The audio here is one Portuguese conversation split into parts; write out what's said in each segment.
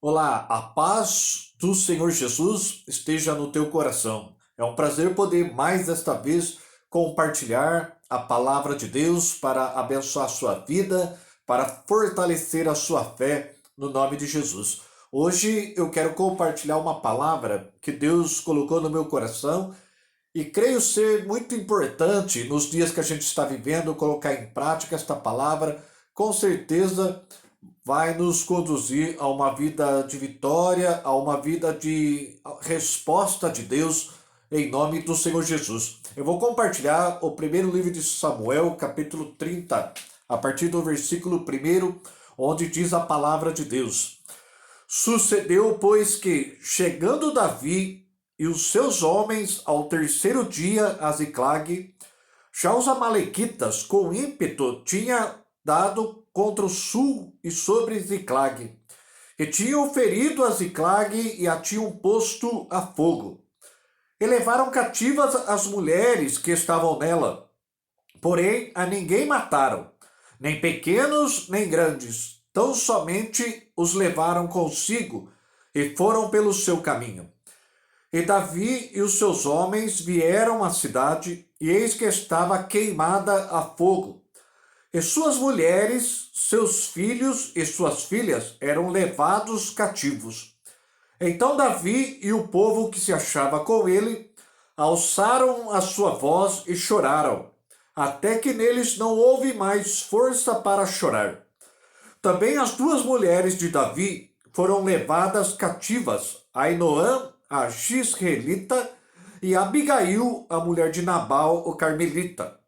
Olá, a paz do Senhor Jesus esteja no teu coração. É um prazer poder mais desta vez compartilhar a palavra de Deus para abençoar a sua vida, para fortalecer a sua fé no nome de Jesus. Hoje eu quero compartilhar uma palavra que Deus colocou no meu coração e creio ser muito importante nos dias que a gente está vivendo colocar em prática esta palavra. Com certeza vai nos conduzir a uma vida de vitória, a uma vida de resposta de Deus, em nome do Senhor Jesus. Eu vou compartilhar o primeiro livro de Samuel, capítulo 30, a partir do versículo 1, onde diz a palavra de Deus. Sucedeu, pois, que, chegando Davi e os seus homens ao terceiro dia a Ziclag, já os amalequitas, com ímpeto, tinha dado contra o sul e sobre Ziclag, e tinham ferido a Ziclag e a tinham posto a fogo. E levaram cativas as mulheres que estavam nela, porém a ninguém mataram, nem pequenos nem grandes, tão somente os levaram consigo e foram pelo seu caminho. E Davi e os seus homens vieram à cidade, e eis que estava queimada a fogo. E suas mulheres, seus filhos e suas filhas eram levados cativos. Então Davi e o povo que se achava com ele alçaram a sua voz e choraram, até que neles não houve mais força para chorar. Também as duas mulheres de Davi foram levadas cativas, Ainoã, a Gisraelita, e Abigail, a mulher de Nabal, o Carmelita.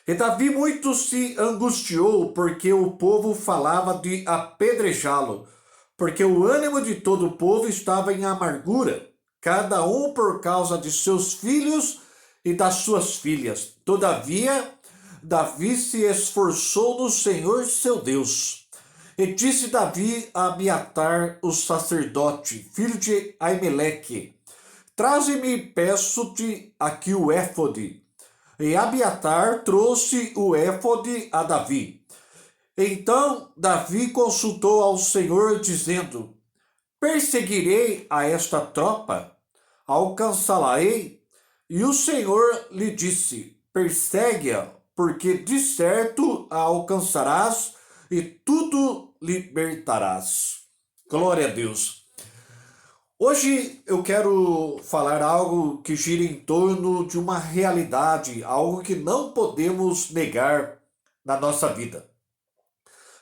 E Davi muito se angustiou, porque o povo falava de apedrejá-lo, porque o ânimo de todo o povo estava em amargura, cada um por causa de seus filhos e das suas filhas. Todavia, Davi se esforçou no Senhor seu Deus. E disse Davi a Abiatar, o sacerdote, filho de Aimeleque: Traze-me, peço-te, aqui o éfode. E Abiatar trouxe o éfode a Davi. Então Davi consultou ao Senhor, dizendo: Perseguirei a esta tropa? Alcançá-la-ei? E o Senhor lhe disse: Persegue-a, porque de certo a alcançarás e tudo libertarás. Glória a Deus. Hoje eu quero falar algo que gira em torno de uma realidade, algo que não podemos negar na nossa vida.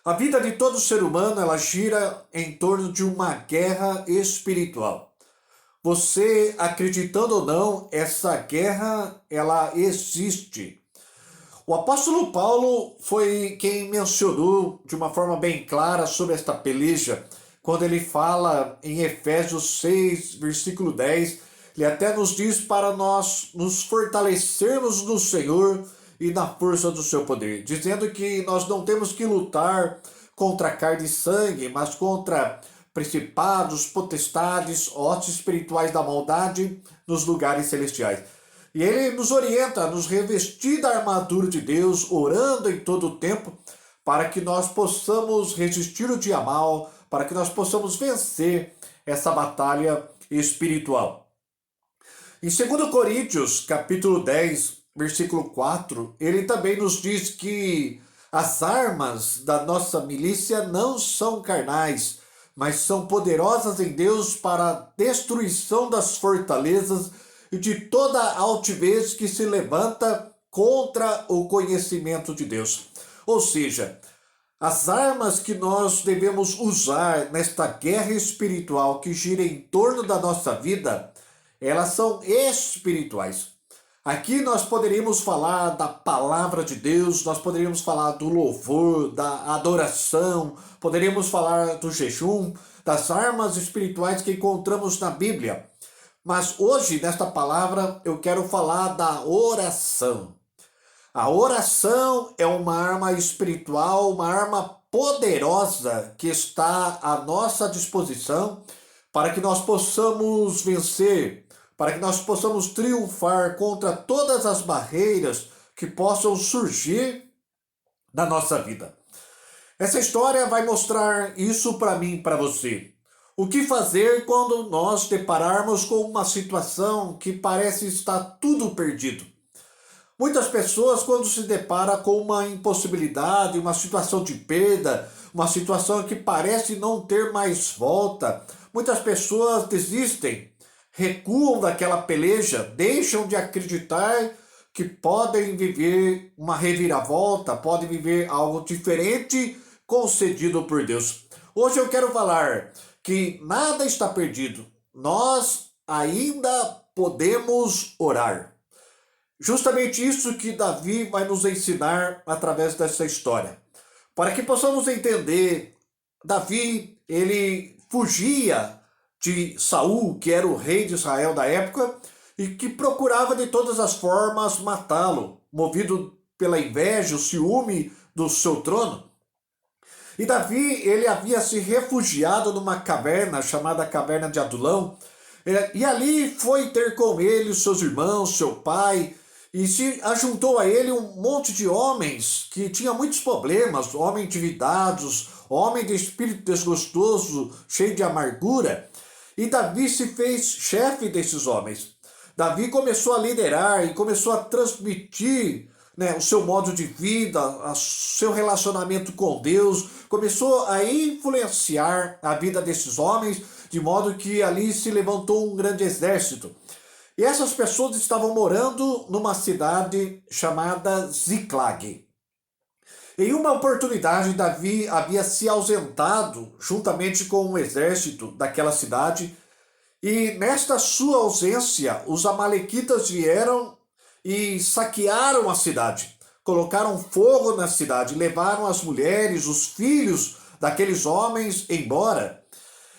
A vida de todo ser humano, ela gira em torno de uma guerra espiritual. Você acreditando ou não, essa guerra, ela existe. O apóstolo Paulo foi quem mencionou de uma forma bem clara sobre esta peleja, quando ele fala em Efésios 6, versículo 10, ele até nos diz para nós nos fortalecermos no Senhor e na força do seu poder, dizendo que nós não temos que lutar contra carne e sangue, mas contra principados, potestades, hostes espirituais da maldade nos lugares celestiais. E ele nos orienta a nos revestir da armadura de Deus, orando em todo o tempo, para que nós possamos resistir o dia mal, para que nós possamos vencer essa batalha espiritual. Em 2 Coríntios, capítulo 10, versículo 4, ele também nos diz que as armas da nossa milícia não são carnais, mas são poderosas em Deus para a destruição das fortalezas e de toda altivez que se levanta contra o conhecimento de Deus. Ou seja, as armas que nós devemos usar nesta guerra espiritual que gira em torno da nossa vida, elas são espirituais. Aqui nós poderíamos falar da palavra de Deus, nós poderíamos falar do louvor, da adoração, poderíamos falar do jejum, das armas espirituais que encontramos na Bíblia. Mas hoje, nesta palavra, eu quero falar da oração. A oração é uma arma espiritual, uma arma poderosa que está à nossa disposição para que nós possamos vencer, para que nós possamos triunfar contra todas as barreiras que possam surgir na nossa vida. Essa história vai mostrar isso para mim e para você. O que fazer quando nós depararmos com uma situação que parece estar tudo perdido? Muitas pessoas, quando se depara com uma impossibilidade, uma situação de perda, uma situação que parece não ter mais volta, muitas pessoas desistem, recuam daquela peleja, deixam de acreditar que podem viver uma reviravolta, podem viver algo diferente concedido por Deus. Hoje eu quero falar que nada está perdido. Nós ainda podemos orar. Justamente isso que Davi vai nos ensinar através dessa história. Para que possamos entender, Davi, ele fugia de Saul, que era o rei de Israel da época, e que procurava de todas as formas matá-lo, movido pela inveja, o ciúme do seu trono. E Davi, ele havia se refugiado numa caverna chamada Caverna de Adulão, e ali foi ter com ele os seus irmãos, seu pai, e se ajuntou a ele um monte de homens que tinham muitos problemas, homens endividados, homens de espírito desgostoso, cheio de amargura. E Davi se fez chefe desses homens. Davi começou a liderar e começou a transmitir, o seu modo de vida, o seu relacionamento com Deus, começou a influenciar a vida desses homens, de modo que ali se levantou um grande exército. E essas pessoas estavam morando numa cidade chamada Ziclag. Em uma oportunidade, Davi havia se ausentado juntamente com o exército daquela cidade, e nesta sua ausência, os amalequitas vieram e saquearam a cidade, colocaram fogo na cidade, levaram as mulheres, os filhos daqueles homens embora.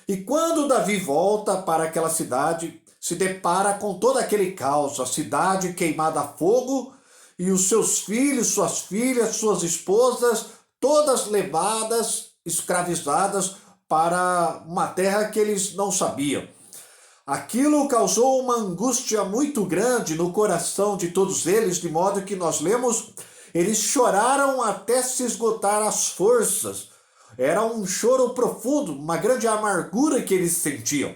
E quando Davi volta para aquela cidade, se depara com todo aquele caos, a cidade queimada a fogo e os seus filhos, suas filhas, suas esposas, todas levadas, escravizadas para uma terra que eles não sabiam. Aquilo causou uma angústia muito grande no coração de todos eles, de modo que nós lemos, eles choraram até se esgotar as forças. Era um choro profundo, uma grande amargura que eles sentiam.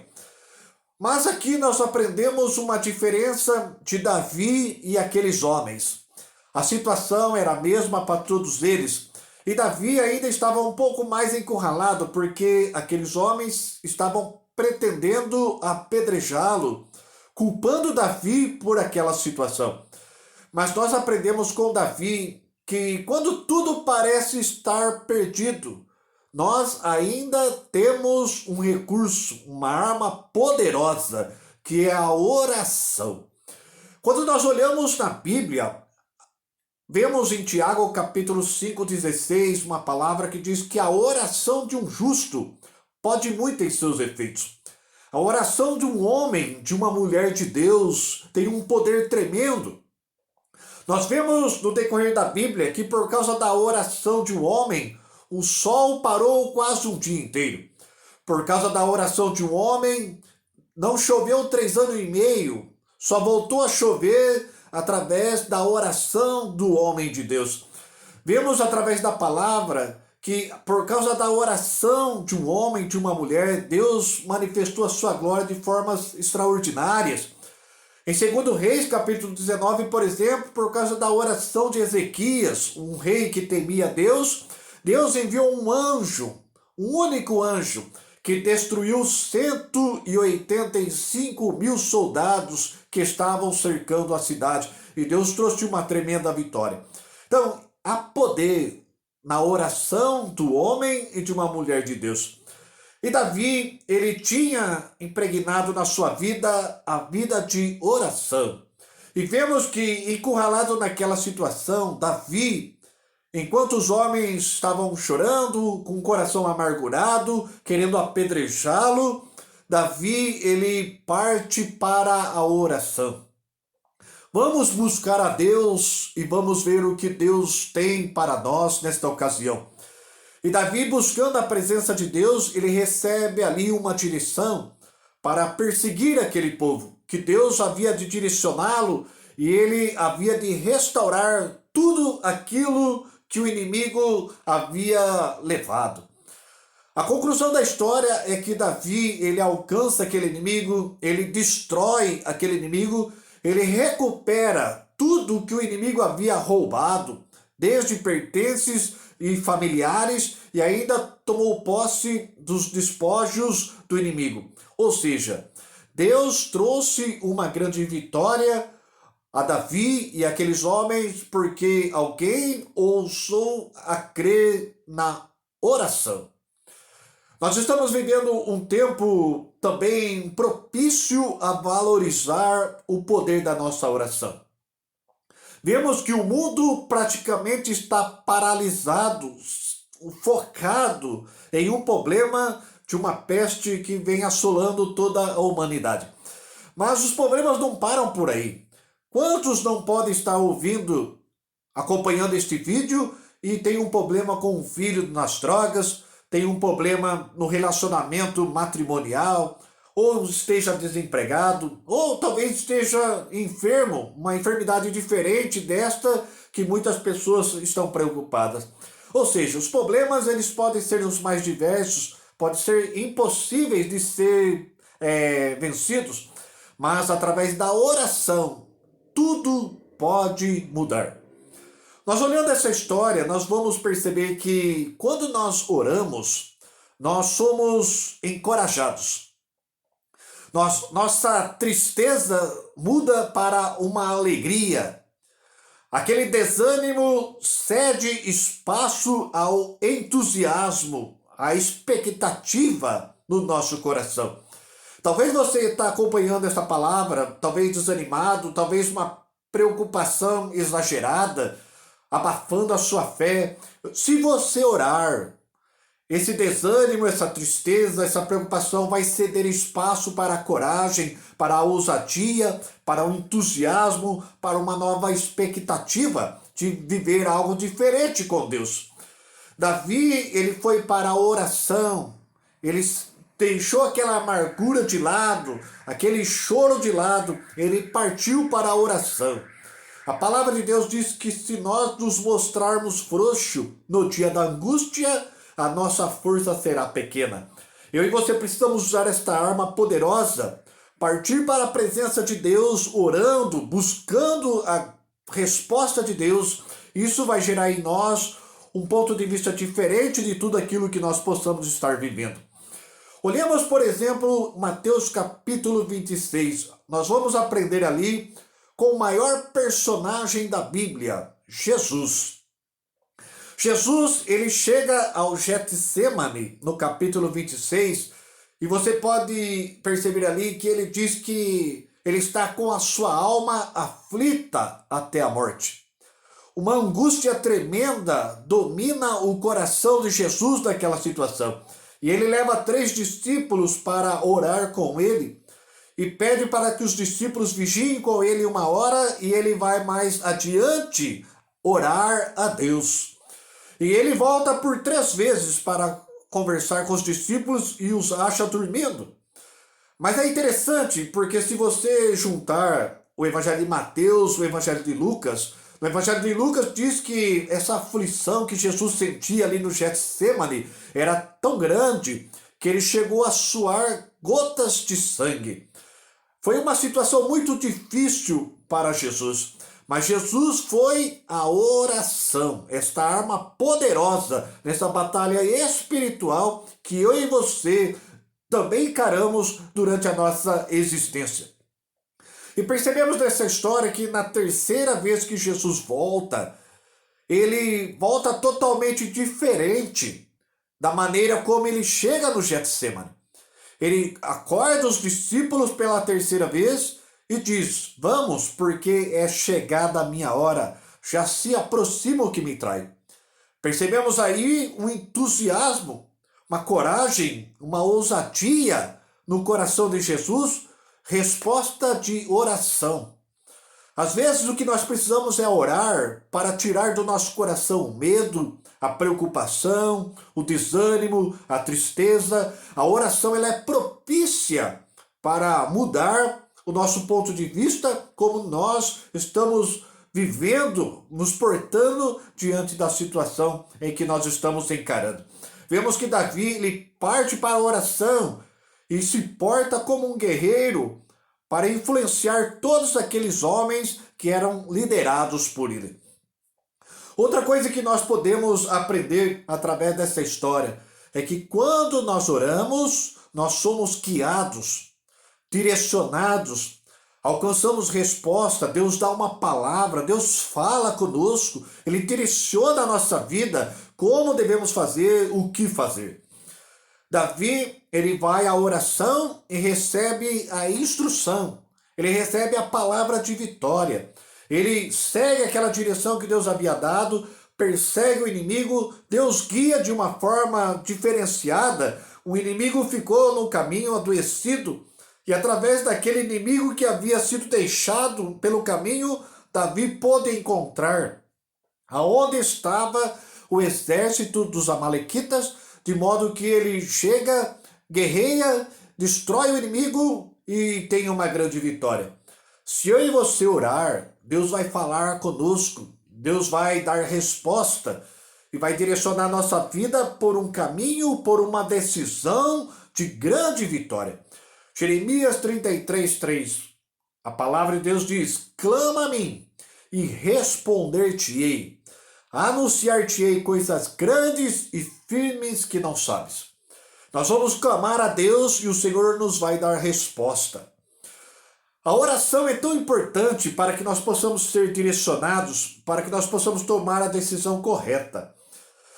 Mas aqui nós aprendemos uma diferença de Davi e aqueles homens. A situação era a mesma para todos eles. E Davi ainda estava um pouco mais encurralado, porque aqueles homens estavam pretendendo apedrejá-lo, culpando Davi por aquela situação. Mas nós aprendemos com Davi que quando tudo parece estar perdido, nós ainda temos um recurso, uma arma poderosa, que é a oração. Quando nós olhamos na Bíblia, vemos em Tiago capítulo 5,16, uma palavra que diz que a oração de um justo pode muito em seus efeitos. A oração de um homem, de uma mulher de Deus, tem um poder tremendo. Nós vemos no decorrer da Bíblia que por causa da oração de um homem, o sol parou quase um dia inteiro. Por causa da oração de um homem, não choveu 3 anos e meio. Só voltou a chover através da oração do homem de Deus. Vemos através da palavra que por causa da oração de um homem, de uma mulher, Deus manifestou a sua glória de formas extraordinárias. Em 2 Reis, capítulo 19, por exemplo, por causa da oração de Ezequias, um rei que temia Deus, Deus enviou um anjo, um único anjo, que destruiu 185 mil soldados que estavam cercando a cidade. E Deus trouxe uma tremenda vitória. Então, há poder na oração do homem e de uma mulher de Deus. E Davi, ele tinha impregnado na sua vida a vida de oração. E vemos que, encurralado naquela situação, Davi, enquanto os homens estavam chorando, com o coração amargurado, querendo apedrejá-lo, Davi, ele parte para a oração. Vamos buscar a Deus e vamos ver o que Deus tem para nós nesta ocasião. E Davi, buscando a presença de Deus, ele recebe ali uma direção para perseguir aquele povo, que Deus havia de direcioná-lo e ele havia de restaurar tudo aquilo que o inimigo havia levado. A conclusão da história é que Davi, ele alcança aquele inimigo, ele destrói aquele inimigo, ele recupera tudo que o inimigo havia roubado, desde pertences e familiares, e ainda tomou posse dos despojos do inimigo. Ou seja, Deus trouxe uma grande vitória a Davi e aqueles homens porque alguém ousou a crer na oração. Nós estamos vivendo um tempo também propício a valorizar o poder da nossa oração. Vemos que o mundo praticamente está paralisado, focado em um problema de uma peste que vem assolando toda a humanidade. Mas os problemas não param por aí. Quantos não podem estar ouvindo, acompanhando este vídeo e tem um problema com o filho nas drogas, tem um problema no relacionamento matrimonial, ou esteja desempregado, ou talvez esteja enfermo, uma enfermidade diferente desta que muitas pessoas estão preocupadas. Ou seja, os problemas eles podem ser os mais diversos, podem ser impossíveis de ser vencidos, mas através da oração tudo pode mudar. Nós olhando essa história, nós vamos perceber que quando nós oramos, nós somos encorajados. Nossa tristeza muda para uma alegria. Aquele desânimo cede espaço ao entusiasmo, à expectativa no nosso coração. Talvez você está acompanhando essa palavra, talvez desanimado, talvez uma preocupação exagerada, abafando a sua fé. Se você orar, esse desânimo, essa tristeza, essa preocupação vai ceder espaço para a coragem, para a ousadia, para o entusiasmo, para uma nova expectativa de viver algo diferente com Deus. Davi, ele foi para a oração, ele deixou aquela amargura de lado, aquele choro de lado, ele partiu para a oração. A palavra de Deus diz que se nós nos mostrarmos frouxos no dia da angústia, a nossa força será pequena. Eu e você precisamos usar esta arma poderosa, partir para a presença de Deus, orando, buscando a resposta de Deus. Isso vai gerar em nós um ponto de vista diferente de tudo aquilo que nós possamos estar vivendo. Olhemos, por exemplo, Mateus capítulo 26. Nós vamos aprender ali com o maior personagem da Bíblia, Jesus. Jesus, ele chega ao Getsemane, no capítulo 26, e você pode perceber ali que ele diz que ele está com a sua alma aflita até a morte. Uma angústia tremenda domina o coração de Jesus naquela situação. E ele leva 3 discípulos para orar com ele e pede para que os discípulos vigiem com ele 1 hora e ele vai mais adiante orar a Deus. E ele volta por 3 vezes para conversar com os discípulos e os acha dormindo. Mas é interessante porque se você juntar o Evangelho de Mateus, o Evangelho de Lucas, no Evangelho de Lucas diz que essa aflição que Jesus sentia ali no Getsemane era tão grande que ele chegou a suar gotas de sangue. Foi uma situação muito difícil para Jesus, mas Jesus foi a oração, esta arma poderosa nessa batalha espiritual que eu e você também encaramos durante a nossa existência. E percebemos nessa história que na 3ª vez que Jesus volta, ele volta totalmente diferente da maneira como ele chega no Getsemane. Ele acorda os discípulos pela 3ª vez e diz: vamos, porque é chegada a minha hora, já se aproxima o que me trai. Percebemos aí um entusiasmo, uma coragem, uma ousadia no coração de Jesus, resposta de oração. Às vezes o que nós precisamos é orar para tirar do nosso coração o medo, a preocupação, o desânimo, a tristeza. A oração ela é propícia para mudar o nosso ponto de vista, como nós estamos vivendo, nos portando diante da situação em que nós estamos encarando. Vemos que Davi ele parte para a oração e se porta como um guerreiro para influenciar todos aqueles homens que eram liderados por ele. Outra coisa que nós podemos aprender através dessa história é que quando nós oramos, nós somos guiados, direcionados, alcançamos resposta, Deus dá uma palavra, Deus fala conosco, Ele direciona a nossa vida, como devemos fazer, o que fazer. Davi, ele vai à oração e recebe a instrução, ele recebe a palavra de vitória. Ele segue aquela direção que Deus havia dado, persegue o inimigo, Deus guia de uma forma diferenciada. O inimigo ficou no caminho adoecido, e através daquele inimigo que havia sido deixado pelo caminho, Davi pôde encontrar aonde estava o exército dos amalequitas, de modo que ele chega, guerreia, destrói o inimigo e tem uma grande vitória. Se eu e você orar, Deus vai falar conosco, Deus vai dar resposta e vai direcionar nossa vida por um caminho, por uma decisão de grande vitória. Jeremias 33:3, a palavra de Deus diz: clama a mim e responder-te-ei, anunciar-te-ei coisas grandes e firmes que não sabes. Nós vamos clamar a Deus e o Senhor nos vai dar resposta. A oração é tão importante para que nós possamos ser direcionados, para que nós possamos tomar a decisão correta.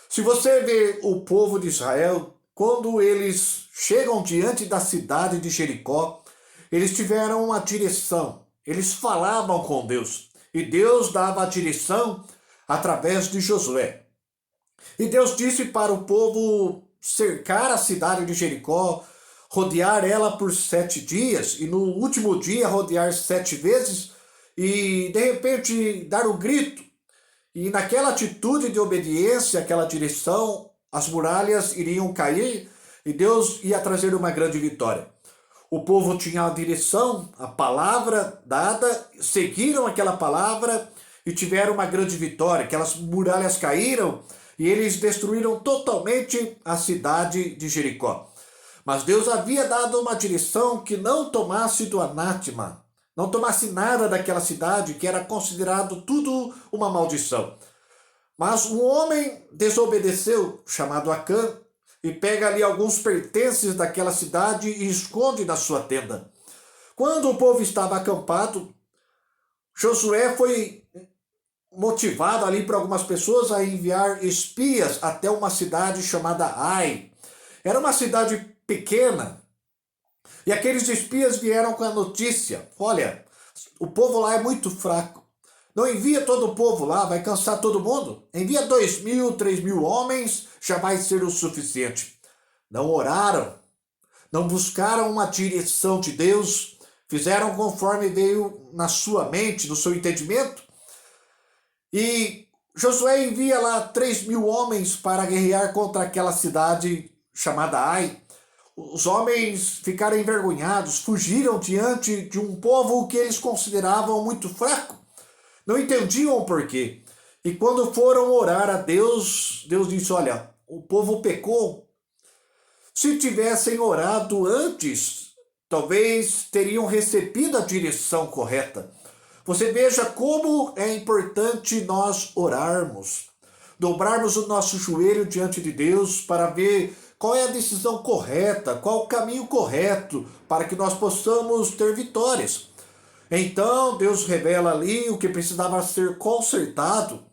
Se você vê o povo de Israel, quando eles chegam diante da cidade de Jericó, eles tiveram uma direção, eles falavam com Deus, e Deus dava a direção através de Josué. E Deus disse para o povo cercar a cidade de Jericó, rodear ela por 7 dias, e no último dia rodear 7 vezes, e de repente dar o grito. E naquela atitude de obediência, aquela direção, as muralhas iriam cair e Deus ia trazer uma grande vitória. O povo tinha a direção, a palavra dada, seguiram aquela palavra e tiveram uma grande vitória. Aquelas muralhas caíram e eles destruíram totalmente a cidade de Jericó. Mas Deus havia dado uma direção que não tomasse do anátema, não tomasse nada daquela cidade, que era considerado tudo uma maldição. Mas um homem desobedeceu, chamado Acã, e pega ali alguns pertences daquela cidade e esconde na sua tenda. Quando o povo estava acampado, Josué foi motivado ali por algumas pessoas a enviar espias até uma cidade chamada Ai. Era uma cidade pequena. E aqueles espias vieram com a notícia: olha, o povo lá é muito fraco. Não envia todo o povo lá, vai cansar todo mundo. Envia 2.000, 3.000 homens, já vai ser o suficiente. Não oraram, não buscaram uma direção de Deus, fizeram conforme veio na sua mente, no seu entendimento. E Josué envia lá 3.000 homens para guerrear contra aquela cidade chamada Ai. Os homens ficaram envergonhados, fugiram diante de um povo que eles consideravam muito fraco. Não entendiam o porquê. E quando foram orar a Deus, Deus disse: olha, o povo pecou. Se tivessem orado antes, talvez teriam recebido a direção correta. Você veja como é importante nós orarmos, dobrarmos o nosso joelho diante de Deus para ver qual é a decisão correta, qual o caminho correto para que nós possamos ter vitórias. Então Deus revela ali o que precisava ser consertado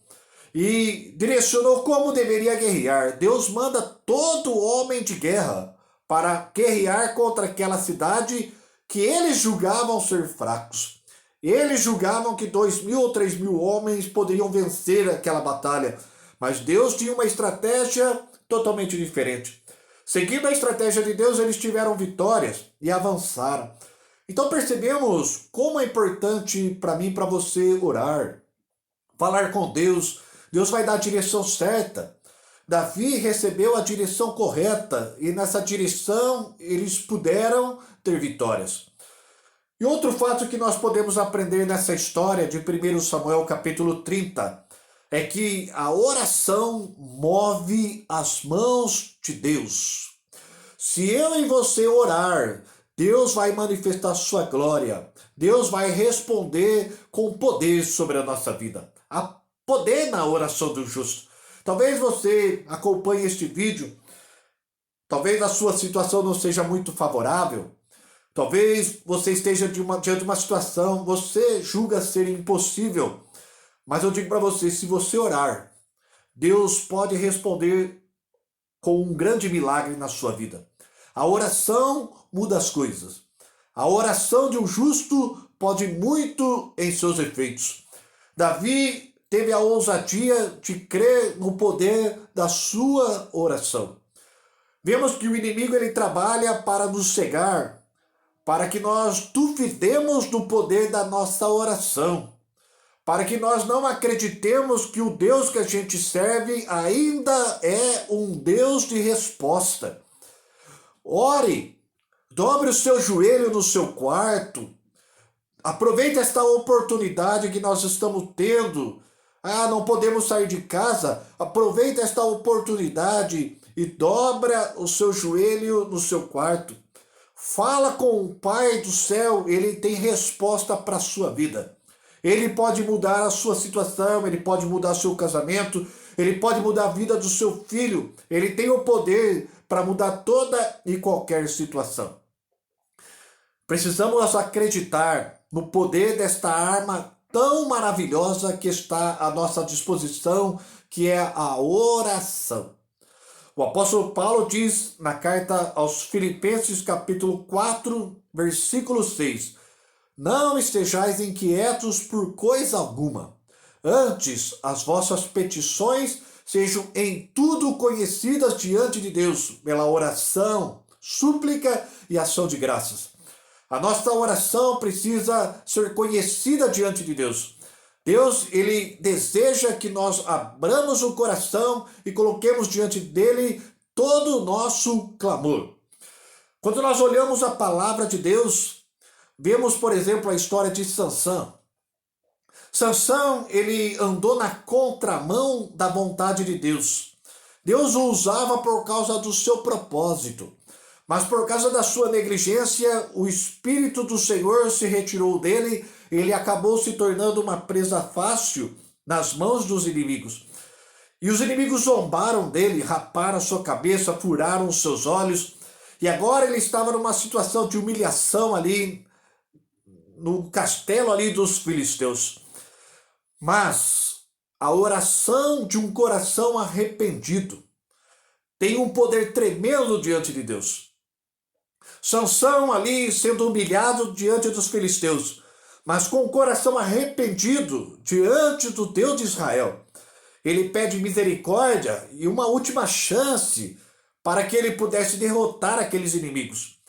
e direcionou como deveria guerrear. Deus manda todo homem de guerra para guerrear contra aquela cidade que eles julgavam ser fracos. Eles julgavam que 2.000 ou 3.000 homens poderiam vencer aquela batalha, mas Deus tinha uma estratégia totalmente diferente. Seguindo a estratégia de Deus, eles tiveram vitórias e avançaram. Então percebemos como é importante para mim e para você orar, falar com Deus. Deus vai dar a direção certa. Davi recebeu a direção correta e nessa direção eles puderam ter vitórias. E outro fato que nós podemos aprender nessa história de 1 Samuel capítulo 30 é que a oração move as mãos de Deus. Se eu e você orar, Deus vai manifestar sua glória. Deus vai responder com poder sobre a nossa vida. Há poder na oração do justo. Talvez você acompanhe este vídeo, talvez a sua situação não seja muito favorável, talvez você esteja diante de uma situação, você julga ser impossível, mas eu digo para você, se você orar, Deus pode responder com um grande milagre na sua vida. A oração muda as coisas. A oração de um justo pode muito em seus efeitos. Davi teve a ousadia de crer no poder da sua oração. Vemos que o inimigo ele trabalha para nos cegar, para que nós duvidemos do poder da nossa oração, para que nós não acreditemos que o Deus que a gente serve ainda é um Deus de resposta. Ore, dobre o seu joelho no seu quarto, aproveite esta oportunidade que nós estamos tendo. Não podemos sair de casa, aproveite esta oportunidade e dobra o seu joelho no seu quarto. Fala com o Pai do céu, ele tem resposta para a sua vida. Ele pode mudar a sua situação, ele pode mudar seu casamento, ele pode mudar a vida do seu filho. Ele tem o poder para mudar toda e qualquer situação. Precisamos acreditar no poder desta arma tão maravilhosa que está à nossa disposição, que é a oração. O apóstolo Paulo diz na carta aos Filipenses, capítulo 4, versículo 6, não estejais inquietos por coisa alguma, antes as vossas petições sejam em tudo conhecidas diante de Deus, pela oração, súplica e ação de graças. A nossa oração precisa ser conhecida diante de Deus. Deus, ele deseja que nós abramos o coração e coloquemos diante dele todo o nosso clamor. Quando nós olhamos a palavra de Deus, vemos, por exemplo, a história de Sansão. Sansão, ele andou na contramão da vontade de Deus. Deus o usava por causa do seu propósito. Mas por causa da sua negligência, o Espírito do Senhor se retirou dele, ele acabou se tornando uma presa fácil nas mãos dos inimigos. E os inimigos zombaram dele, raparam sua cabeça, furaram os seus olhos, e agora ele estava numa situação de humilhação ali, no castelo ali dos filisteus. Mas a oração de um coração arrependido tem um poder tremendo diante de Deus. Sansão ali sendo humilhado diante dos filisteus, mas com o coração arrependido diante do Deus de Israel. Ele pede misericórdia e uma última chance para que ele pudesse derrotar aqueles inimigos.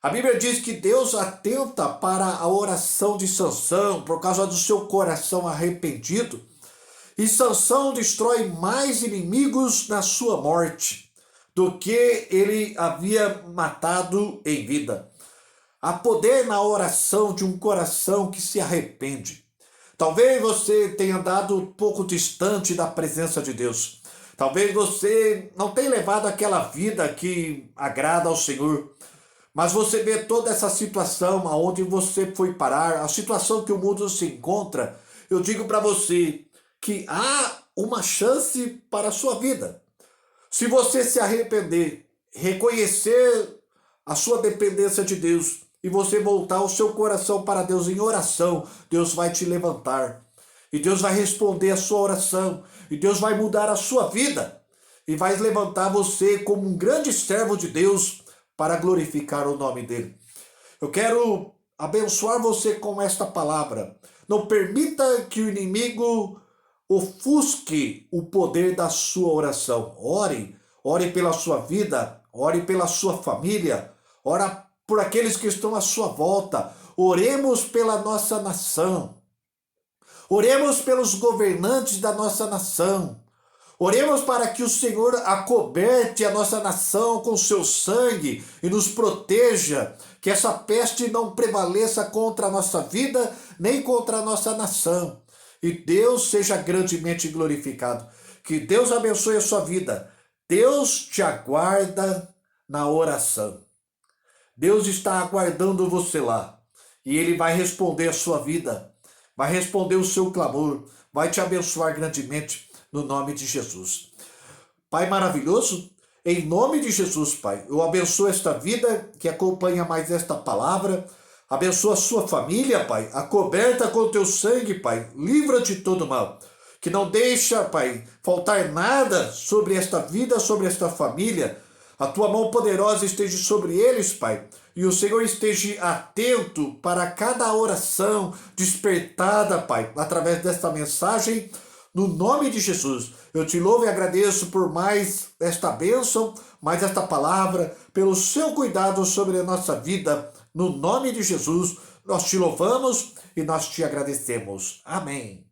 A Bíblia diz que Deus atenta para a oração de Sansão por causa do seu coração arrependido, e Sansão destrói mais inimigos na sua morte do que ele havia matado em vida. Há poder na oração de um coração que se arrepende. Talvez você tenha andado um pouco distante da presença de Deus. Talvez você não tenha levado aquela vida que agrada ao Senhor. Mas você vê toda essa situação aonde você foi parar, a situação que o mundo se encontra. Eu digo para você que há uma chance para a sua vida. Se você se arrepender, reconhecer a sua dependência de Deus e você voltar o seu coração para Deus em oração, Deus vai te levantar. E Deus vai responder a sua oração. E Deus vai mudar a sua vida. E vai levantar você como um grande servo de Deus para glorificar o nome dele. Eu quero abençoar você com esta palavra. Não permita que o inimigo ofusque o poder da sua oração. Ore pela sua vida, ore pela sua família, ora por aqueles que estão à sua volta. Oremos pela nossa nação. Oremos pelos governantes da nossa nação. Oremos para que o Senhor acoberte a nossa nação com seu sangue e nos proteja, que essa peste não prevaleça contra a nossa vida, nem contra a nossa nação. e Deus seja grandemente glorificado. Que Deus abençoe a sua vida. Deus te aguarda na oração. Deus está aguardando você lá. E Ele vai responder a sua vida. Vai responder o seu clamor. Vai te abençoar grandemente no nome de Jesus. Pai maravilhoso, em nome de Jesus, Pai, eu abençoo esta vida que acompanha mais esta palavra. Abençoa a sua família, Pai, acoberta com o teu sangue, Pai. Livra de todo mal. Que não deixa, Pai, faltar nada sobre esta vida, sobre esta família. A tua mão poderosa esteja sobre eles, Pai. E o Senhor esteja atento para cada oração despertada, Pai, através desta mensagem. No nome de Jesus, eu te louvo e agradeço por mais esta bênção, mais esta palavra, pelo seu cuidado sobre a nossa vida. No nome de Jesus, nós te louvamos e nós te agradecemos. Amém.